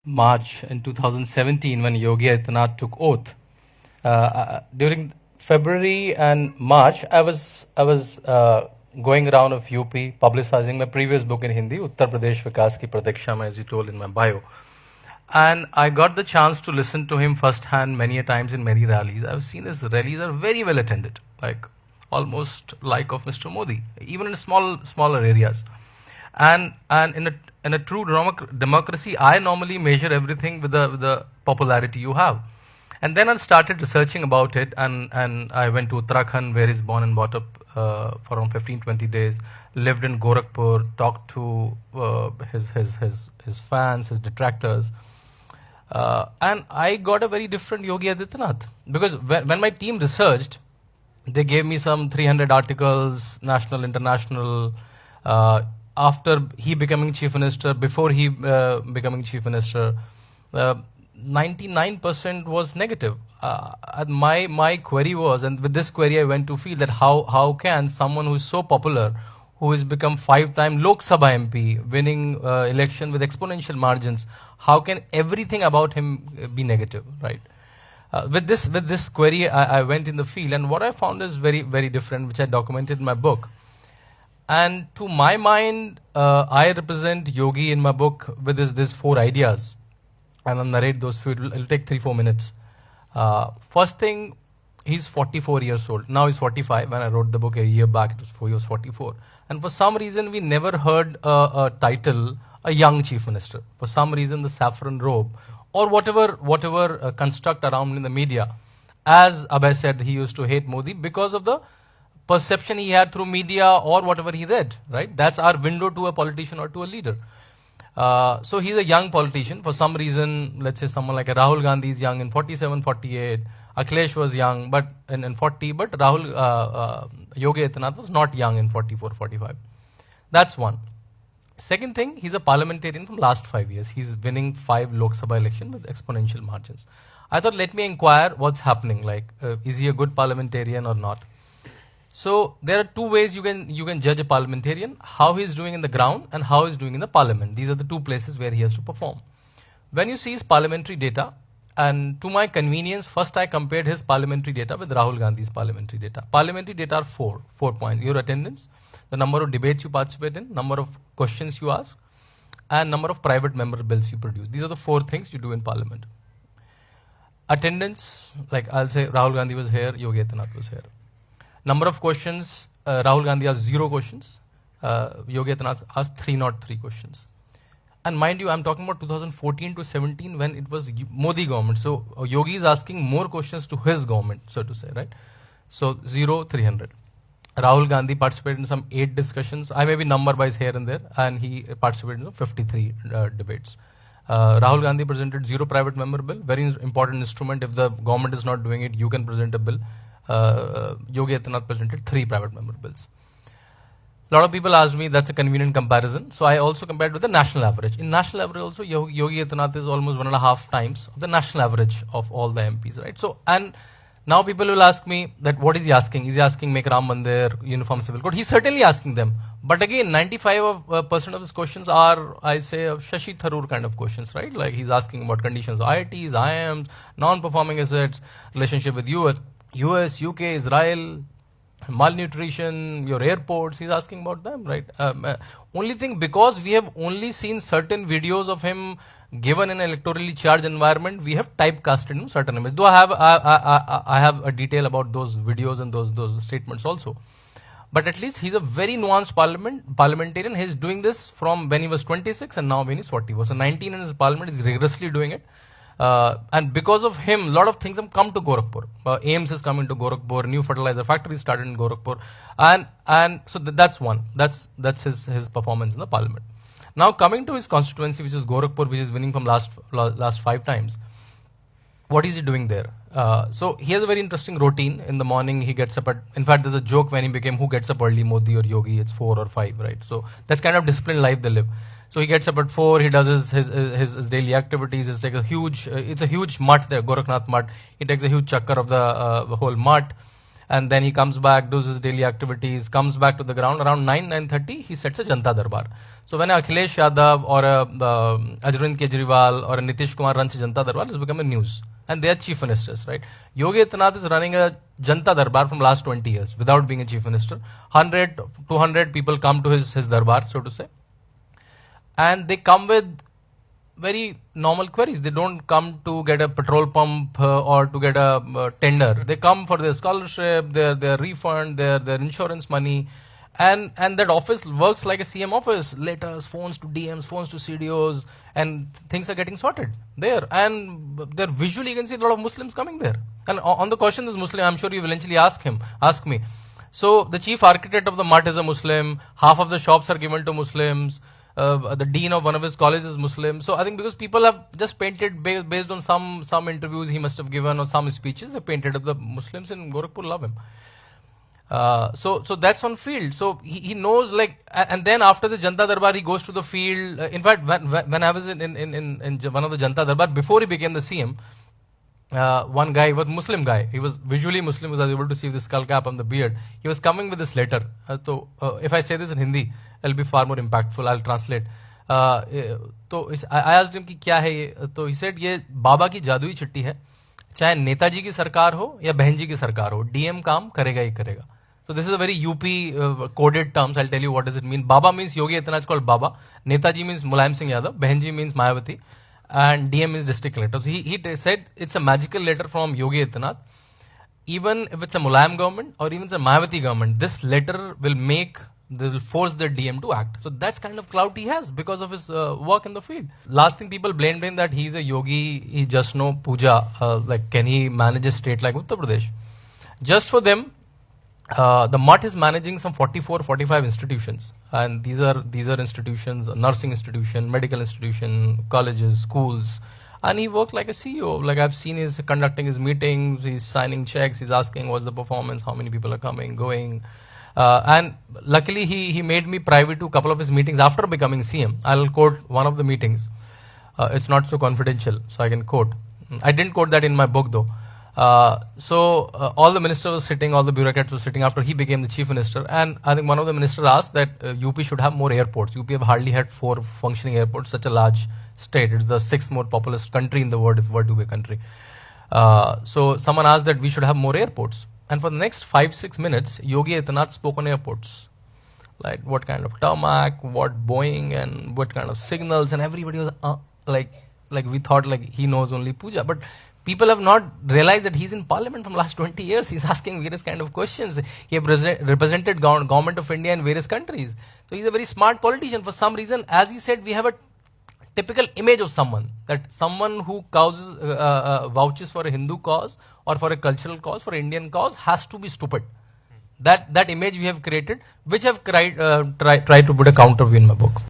March in 2017 when Yogi Aadityanath took oath. During February and March, I was going around of UP publicizing my previous book in Hindi, Uttar Pradesh Vikas Ki Pratikshama, as you told in my bio. And I got the chance to listen to him firsthand many a times in many rallies. I've seen his rallies are very well attended, like almost like of Mr. Modi, even in smaller areas. And in a true democracy, I normally measure everything with the popularity you have. And then I started researching about it, and I went to Uttarakhand, where he's born and brought up for around 15, 20 days. Lived in Gorakhpur, talked to his fans, his detractors, and I got a very different Yogi Adityanath. Because when my team researched, they gave me some 300 articles, national, international, after he becoming chief minister, before he becoming chief minister. 99% was negative. My query was, and with this query I went to feel that how can someone who is so popular, who has become 5-time Lok Sabha MP, winning election with exponential margins, how can everything about him be negative, right? With this query, I went in the field, and what I found is very, very different, which I documented in my book. And to my mind, I represent Yogi in my book with these 4 ideas, and I'll narrate those few. It'll take 3-4 minutes. First thing, he's 44 years old. Now he's 45. When I wrote the book a year back, he was 44. And for some reason, we never heard a title, a young chief minister. For some reason, the saffron robe, or whatever construct around in the media. As Abhay said, he used to hate Modi because of the perception he had through media or whatever he read, right? That's our window to a politician or to a leader. So he's a young politician. For some reason, let's say someone like Rahul Gandhi is young in 47, 48. Akhilesh was young but in 40, but Yogi Aadityanath was not young in 44, 45. That's one. Second thing, he's a parliamentarian from last 5 years. He's winning 5 Lok Sabha election with exponential margins. I thought, let me inquire what's happening. Like, is he a good parliamentarian or not? So there are 2 ways you can judge a parliamentarian: how he is doing in the ground and how he is doing in the parliament. These are the 2 places where he has to perform. When you see his parliamentary data, and to my convenience, first I compared his parliamentary data with Rahul Gandhi's parliamentary data. Parliamentary data are 4 points: your attendance, the number of debates you participate in, number of questions you ask, and number of private member bills you produce. These are the 4 things you do in parliament. Attendance, like I'll say Rahul Gandhi was here, Yogi Aadityanath was here. Number of questions, Rahul Gandhi asked 0 questions. Yogi Aadityanath asked 303 questions. And mind you, I'm talking about 2014 to 17 when it was Modi government. So Yogi is asking more questions to his government, so to say, right? So 0, 300. Rahul Gandhi participated in some 8 discussions. I may be number-wise here and there, and he participated in some 53 debates. Rahul Gandhi presented 0 private member bill, very important instrument. If the government is not doing it, you can present a bill. Yogi Aadityanath presented 3 private member bills. A lot of people asked me, that's a convenient comparison. So I also compared with the national average. In national average also, Yogi Aadityanath is almost 1.5 times of the national average of all the MPs, right? So, and now people will ask me that what is he asking? Is he asking make Ram Mandir, uniform civil code? He's certainly asking them. But again, 95% of his questions are, I say, Shashi Tharoor kind of questions, right? Like he's asking about conditions of IITs, IIMs, non-performing assets, relationship with US, UK, Israel, malnutrition, your airports, he's asking about them, right? Only thing, because we have only seen certain videos of him given in an electorally charged environment, we have typecasted him certain images. Though I have a detail about those videos and those statements also. But at least he's a very nuanced parliamentarian. He's doing this from when he was 26 and now when he's 40. So 19 in his parliament, he's rigorously doing it. And because of him, a lot of things have come to Gorakhpur. AIMS is coming to Gorakhpur, new fertilizer factory started in Gorakhpur. And so that's one. That's his performance in the parliament. Now coming to his constituency, which is Gorakhpur, which is winning from last 5 times. What is he doing there? So he has a very interesting routine. In the morning, he gets up at, in fact, there's a joke when he became, who gets up early, Modi or Yogi? It's 4 or 5, right? So that's kind of disciplined life they live. So he gets up at 4, he does his daily activities. It's like it's a huge mutt there, Gorakhnath mutt. He takes a huge chakkar of the whole mutt. and then he comes back, does his daily activities, comes back to the ground. Around 9:30, he sets a Janta Darbar. So when Akhilesh Yadav or Arvind Kejriwal or Nitish Kumar runs a Janta Darbar, it's become a news. And they are chief ministers, right? Yogi Aadityanath is running a Janta Darbar from last 20 years without being a chief minister. 100, 200 people come to his Darbar, so to say. And they come with very normal queries. They don't come to get a petrol pump or to get a tender. They come for their scholarship, their refund, their insurance money. And that office works like a CM office. Letters, phones to DMs, phones to CDOs, and things are getting sorted there. And there visually you can see a lot of Muslims coming there. And on the question is Muslim, I'm sure you will eventually ask me. So the chief architect of the MUT is a Muslim. Half of the shops are given to Muslims. The dean of one of his colleges is Muslim. So I think because people have just painted based on some interviews he must have given or some speeches, they painted up the Muslims in Gorakhpur love him. So that's on field. So he knows, like, and then after the Janta Darbar, he goes to the field. In fact, when I was in one of the Janta Darbar, before he became the CM, one guy was Muslim guy. He was visually Muslim. Was able to see the skull cap and the beard. He was coming with this letter. So if I say this in Hindi, it'll be far more impactful. I'll translate. तो I asked him कि क्या है ये? तो he said ये बाबा की जादुई चिट्ठी है. चाहे नेताजी की सरकार हो या बहन जी की सरकार हो, डीएम काम करेगा ही करेगा. So this is a very UP coded terms. I'll tell you what does it mean. Baba means Yogi Aadityanath, called Baba. Netaji means Mulayam Singh Yadav. Bahenji means Mayawati. And DM means district collector. So he said it's a magical letter from Yogi Aadityanath. Even if it's a Mulayam government or even it's a Mayawati government, this letter will force the DM to act. So that's kind of clout he has because of his work in the field. Last thing, people blamed him that he's a yogi, he just know puja. Like, can he manage a state like Uttar Pradesh? Just for them, the MUT is managing some 44, 45 institutions. And these are institutions, nursing institution, medical institution, colleges, schools. And he works like a CEO. Like, I've seen he's conducting his meetings, he's signing checks, he's asking what's the performance, how many people are coming, going. And luckily he made me private to a couple of his meetings after becoming CM. I'll quote one of the meetings. It's not so confidential, so I can quote. I didn't quote that in my book though. All the ministers were sitting, all the bureaucrats were sitting after he became the chief minister. And I think one of the ministers asked that UP should have more airports. UP have hardly had 4 functioning airports, such a large state. It's the 6th most populous country in the world, if it were to be a country. So someone asked that we should have more airports. And for the next 5-6 minutes, Yogi Aadityanath spoke on airports. Like what kind of tarmac, what Boeing, and what kind of signals, and everybody was like we thought like he knows only puja. But people have not realized that he's in parliament from last 20 years. He's asking various kind of questions. He have represented government of India in various countries. So he's a very smart politician. For some reason, as he said, we have a typical image of someone, that someone who vouches for a Hindu cause or for a cultural cause, for an Indian cause, has to be stupid. That image we have created, which I've tried to put a counter view in my book.